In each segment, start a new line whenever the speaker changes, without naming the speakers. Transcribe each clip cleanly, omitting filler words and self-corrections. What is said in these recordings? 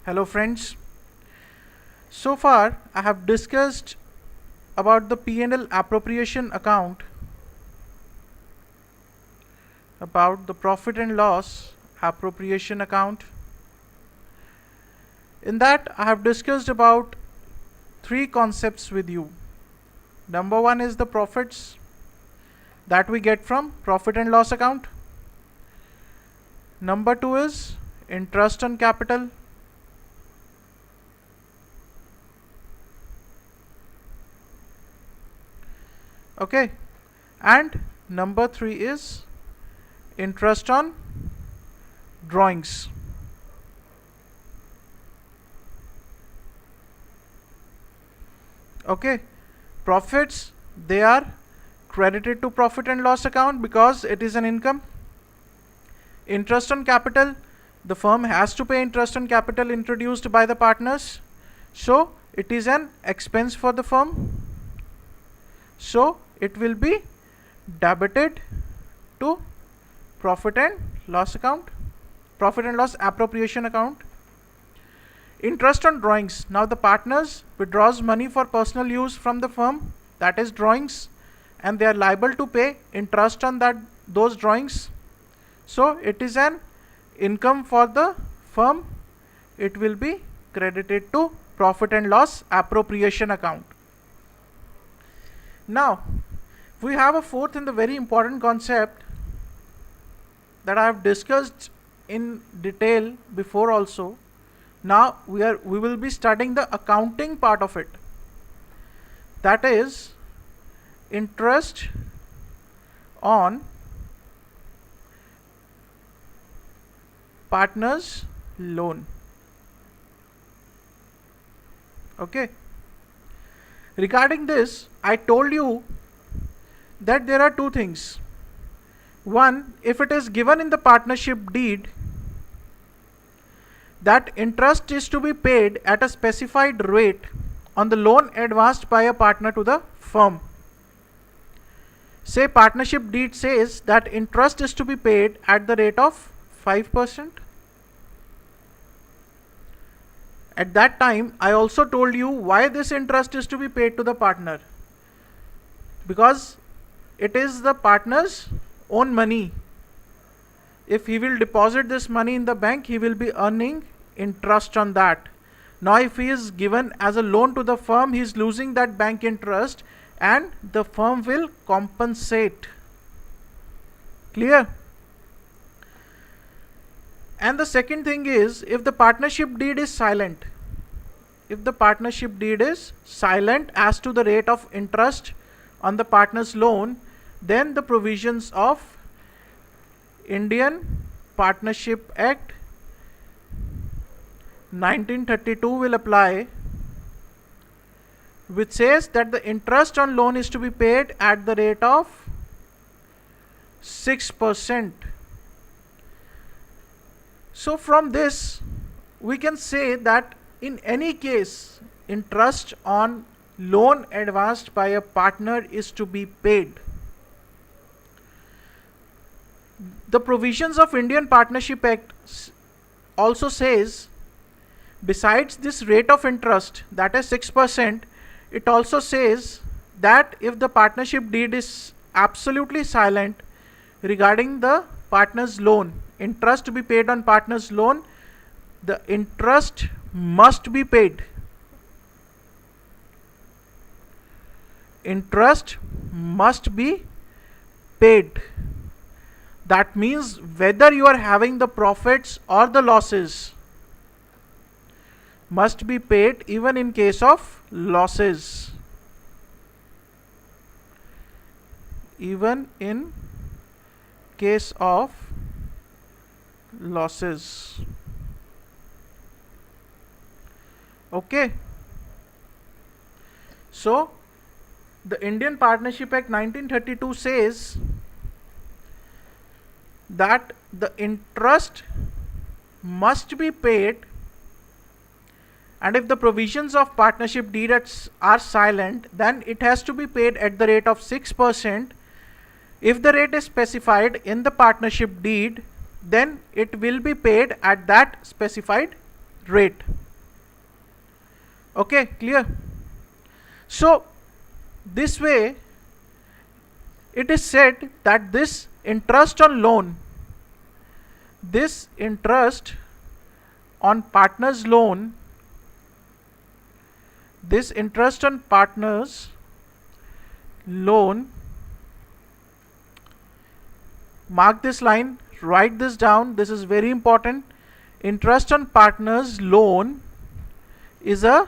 Hello friends. So far I have discussed about the P&L appropriation account, about the profit and loss appropriation account. In that I have discussed about three concepts with you. Number one is the profits that we get from profit and loss account. Number two is interest on capital. Okay, and number three is interest on drawings. Okay, profits, they are credited to profit and loss account because it is an income. Interest on capital, the firm has to pay interest on capital introduced by the partners, so it is an expense for the firm, so it will be debited to profit and loss account, profit and loss appropriation account. Interest on drawings, now the partners withdraws money for personal use from the firm, that is drawings, and they are liable to pay interest on those drawings, so it is an income for the firm. It will be credited to profit and loss appropriation account. Now we have a fourth and the very important concept that I have discussed in detail before also. Now we will be studying the accounting part of it, that is interest on partners loan. Okay, regarding this I told you that there are two things. One, if it is given in the partnership deed that interest is to be paid at a specified rate on the loan advanced by a partner to the firm. Say partnership deed says that interest is to be paid at the rate of 5%. At that time I also told you why this interest is to be paid to the partner, because it is the partner's own money. If he will deposit this money in the bank, he will be earning interest on that. Now if he is given as a loan to the firm, he is losing that bank interest and the firm will compensate. Clear? And the second thing is, if the partnership deed is silent, if the partnership deed is silent as to the rate of interest on the partner's loan, then the provisions of Indian Partnership Act 1932 will apply, which says that the interest on loan is to be paid at the rate of 6%. So from this we can say that in any case interest on loan advanced by a partner is to be paid. The provisions of Indian Partnership Act also says, besides this rate of interest, that is 6%, it also says that if the partnership deed is absolutely silent regarding the partner's loan, interest to be paid on partner's loan, the interest must be paid. Interest must be paid. That means whether you are having the profits or the losses, must be paid even in case of losses. Even in case of losses. Okay. So the Indian Partnership Act 1932 says that the interest must be paid, and if the provisions of partnership deed are silent, then it has to be paid at the rate of 6%. If the rate is specified in the partnership deed, then it will be paid at that specified rate. Okay, clear? So this way it is said that this interest on loan, this interest on partner's loan, this interest on partner's loan, mark this line, write this down, this is very important. Interest on partner's loan is a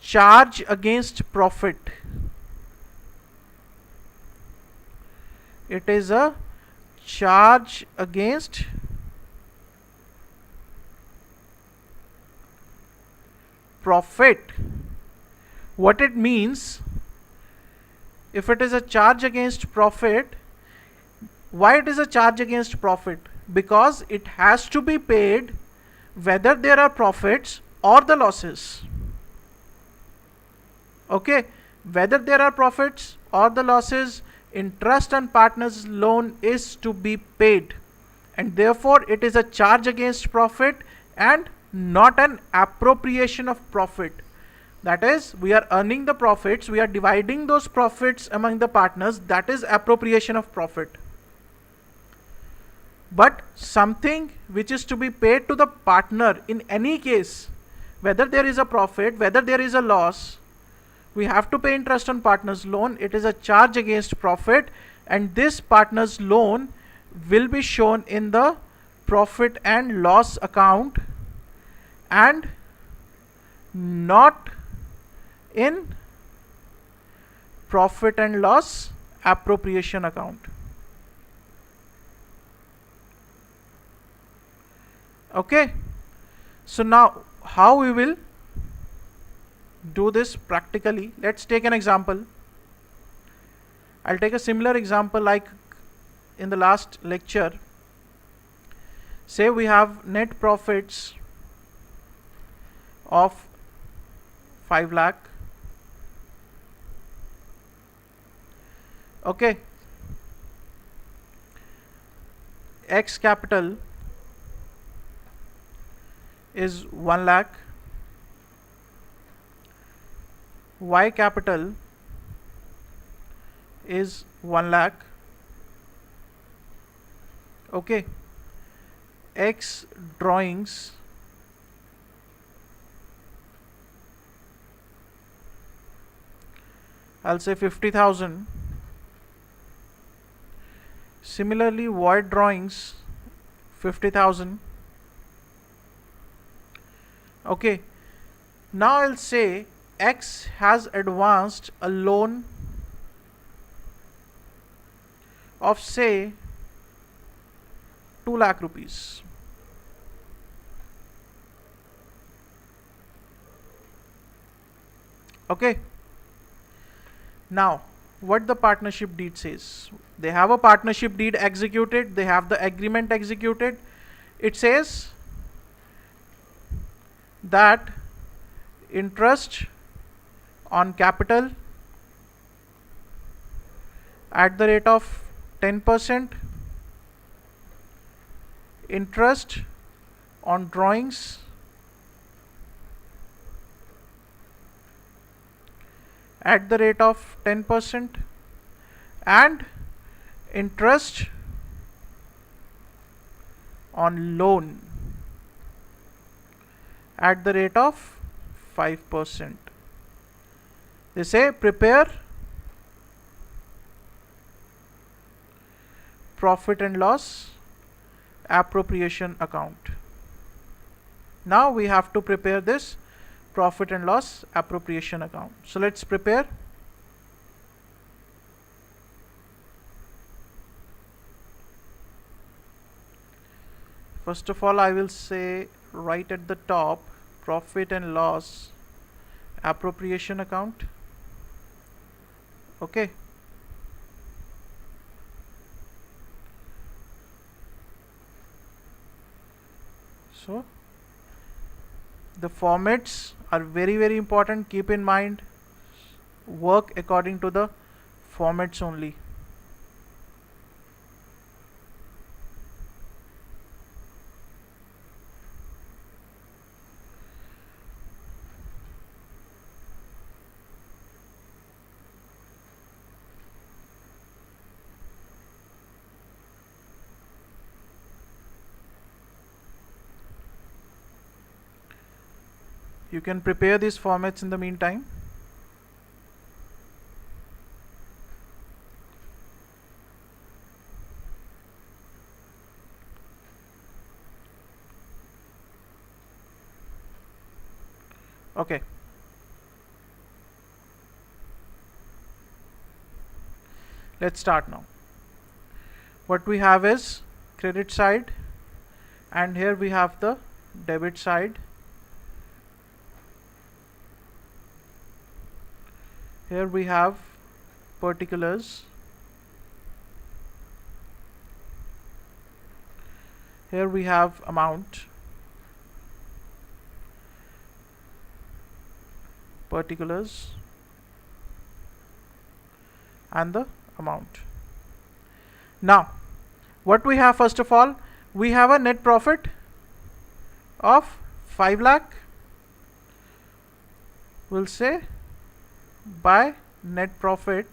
charge against profit. It is a charge against profit. What it means, if it is a charge against profit, why it is a charge against profit? Because it has to be paid whether there are profits or the losses. Okay, whether there are profits or the losses, interest on partner's loan is to be paid, and therefore it is a charge against profit and not an appropriation of profit. That is, we are earning the profits, we are dividing those profits among the partners, that is appropriation of profit. But something which is to be paid to the partner in any case, whether there is a profit, whether there is a loss, we have to pay interest on partner's loan. It is a charge against profit, and this partner's loan will be shown in the profit and loss account and not in profit and loss appropriation account. Okay, so now how we will do this practically? Let's take an example. I'll take a similar example like in the last lecture. Say we have net profits of 5 lakh. Okay, X capital is 1 lakh, Y capital is 1 lakh. Okay, X drawings I'll say 50,000. Similarly, Y drawings 50,000. Okay, now I'll say X has advanced a loan of say 2 lakh rupees. Okay, now what the partnership deed says, they have a partnership deed executed, they have the agreement executed. It says that interest on capital at the rate of 10%, interest on drawings at the rate of 10%, and interest on loan at the rate of 5%. They say prepare profit and loss appropriation account. Now we have to prepare this profit and loss appropriation account. So let's prepare. First of all, I will say right at the top, profit and loss appropriation account. Okay, so the formats are very important. Keep in mind, work according to the formats only. You can prepare these formats in the meantime. Okay. Let's start now. What we have is credit side, and here we have the debit side. Here we have particulars. Here we have amount, particulars, and the amount. Now, what we have, first of all, we have a net profit of 5 lakh. We'll say by net profit,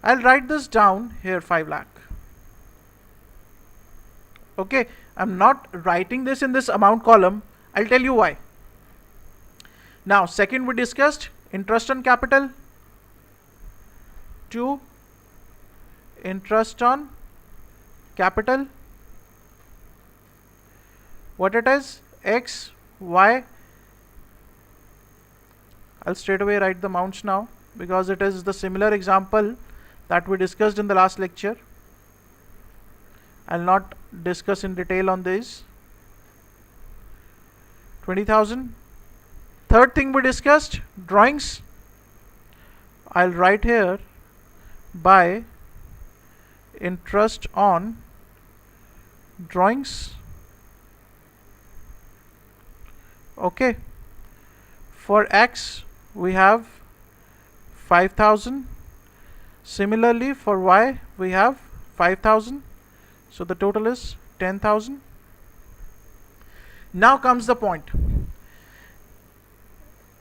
I'll write this down here, 5 lakh. Okay, I'm not writing this in this amount column. I'll tell you why. Now, second, we discussed interest on capital. 2, interest on capital. What it is? X, Y. I'll straight away write the amounts now because it is the similar example that we discussed in the last lecture. I'll not discuss in detail on this. 20,000. Third thing we discussed, drawings. I'll write here by interest on drawings. Okay. For X, we have 5,000. Similarly, for Y, we have 5,000. So the total is 10,000. Now comes the point.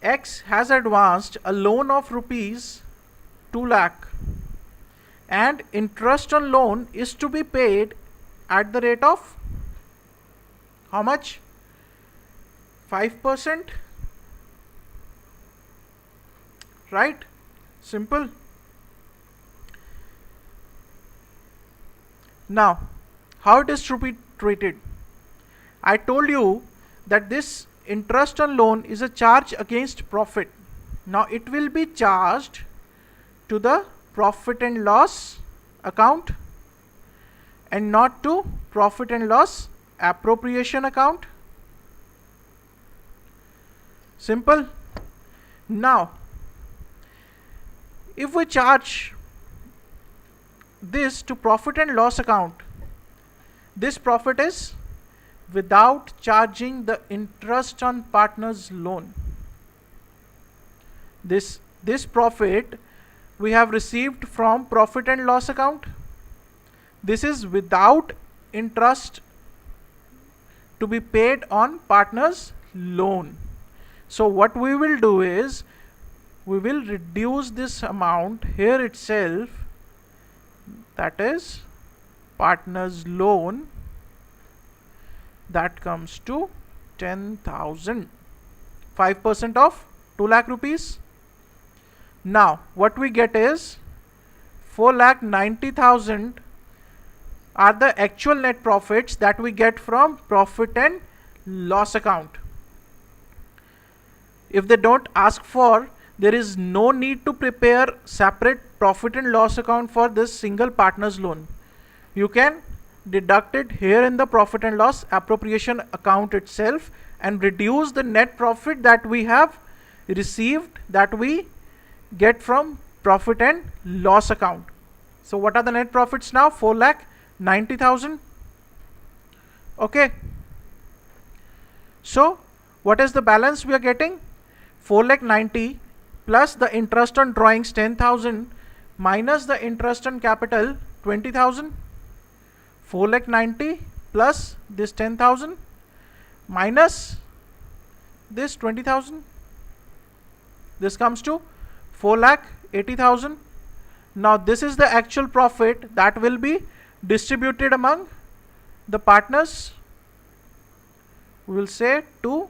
X has advanced a loan of rupees 2 lakh, and interest on loan is to be paid at the rate of how much? 5%. Right? Simple. Now, how it is to be treated? I told you that this interest on loan is a charge against profit. Now, it will be charged to the profit and loss account and not to profit and loss appropriation account. Simple. Now, if we charge this to profit and loss account, this profit is without charging the interest on partner's loan. This profit we have received from profit and loss account. This is without interest to be paid on partner's loan. So what we will do is we will reduce this amount here itself, that is partner's loan, that comes to 10,000, 5% of 2 lakh rupees. Now what we get is 4,90,000 are the actual net profits that we get from profit and loss account. If they don't ask for, there is no need to prepare separate profit and loss account for this single partner's loan. You can deduct it here in the profit and loss appropriation account itself and reduce the net profit that we have received, that we get from profit and loss account. So what are the net profits now? 4,90,000. Okay. So what is the balance we are getting? 4,90,000 plus the interest on drawings 10,000 minus the interest on capital 20,000. 4,90,000 plus this 10,000 minus this 20,000. This comes to 4,80,000. Now this is the actual profit that will be distributed among the partners. We will say to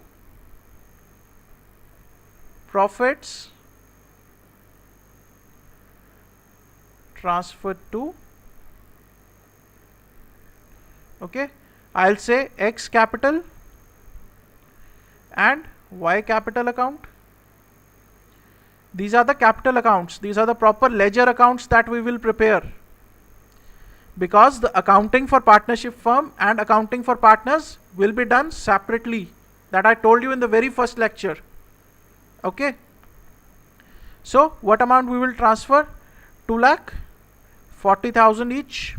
profits transferred to, okay, I'll say X capital and Y capital account. These are the capital accounts. These are the proper ledger accounts that we will prepare, because the accounting for partnership firm and accounting for partners will be done separately, that I told you in the very first lecture. Okay. So what amount we will transfer? 2,40,000 each.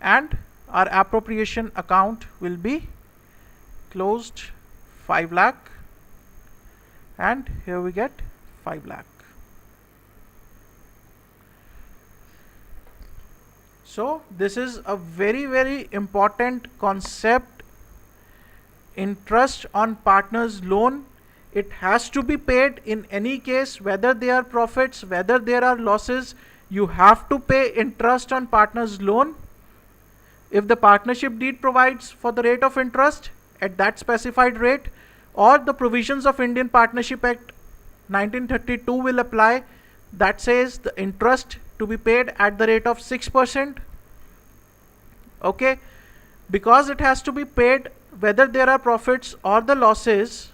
And our appropriation account will be closed 5 lakh, and here we get 5 lakh. So this is a very, very important concept. Interest on partners loan, it has to be paid in any case, whether they are profits, whether there are losses, you have to pay interest on partners loan. If the partnership deed provides for the rate of interest at that specified rate, or the provisions of Indian Partnership Act 1932 will apply, that says the interest to be paid at the rate of 6%. Okay, because it has to be paid whether there are profits or the losses,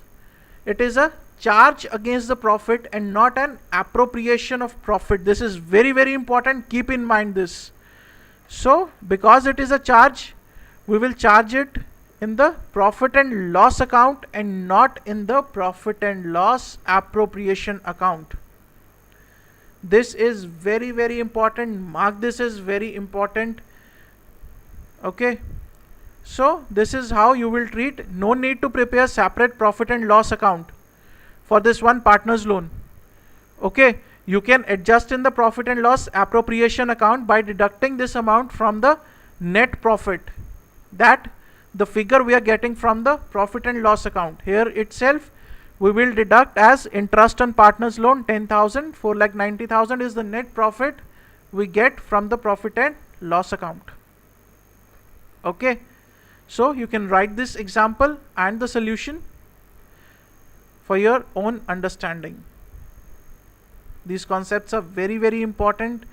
it is a charge against the profit and not an appropriation of profit. This is very, very important. Keep in mind this. So because it is a charge, we will charge it in the profit and loss account and not in the profit and loss appropriation account. This is very, very important. Mark this as very important. Okay. So this is how you will treat. No need to prepare separate profit and loss account for this one partner's loan. Okay. You can adjust in the profit and loss appropriation account by deducting this amount from the net profit, that the figure we are getting from the profit and loss account. Here itself we will deduct as interest on partners loan 10,000, 4,90,000 is the net profit we get from the profit and loss account. Okay. So you can write this example and the solution for your own understanding. These concepts are very, very important.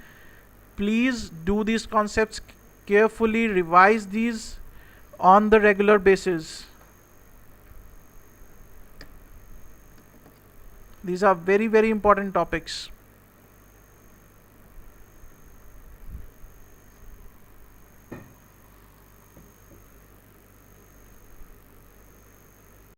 Please do these concepts carefully, revise these on the regular basis. These are very, very important topics.